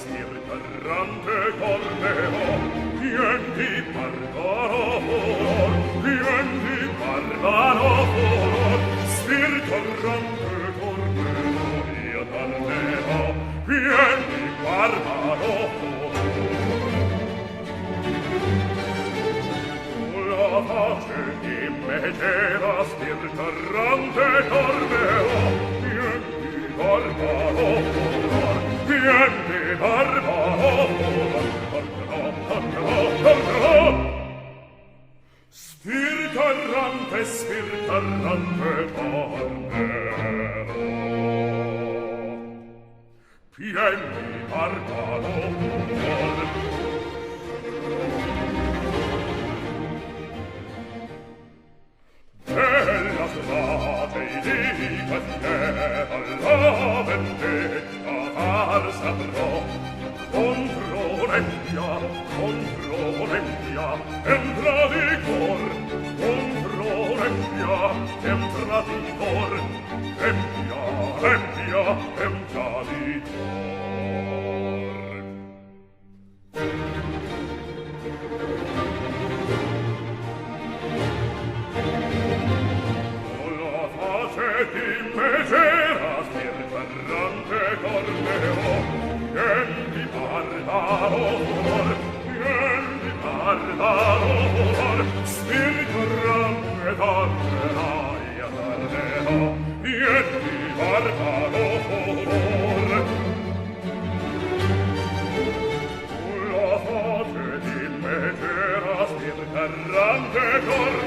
spirtarrante corteo, pien di barbaro furor, pien di barbaro furor, spirtarrante corteo, io torneo, pien di barbaro furor. La pace di metteva spirtarrante corteo, pien di barbaro furor, pien di barbaro furor, spirtarrante, spirtarrante corteo, pien di barbaro furor. Bella strate i dica alla vendetta al saprò, contro l'empia, entra di cor, contro l'empia, entra di cor, empia, entra di cor. Di megera spirtarrante corteo, pien di barbaro furor, pien di barbaro furor, spirtarrante tornerai a torneo, pien di barbaro furor. La pace di megera spirtarrante corteo,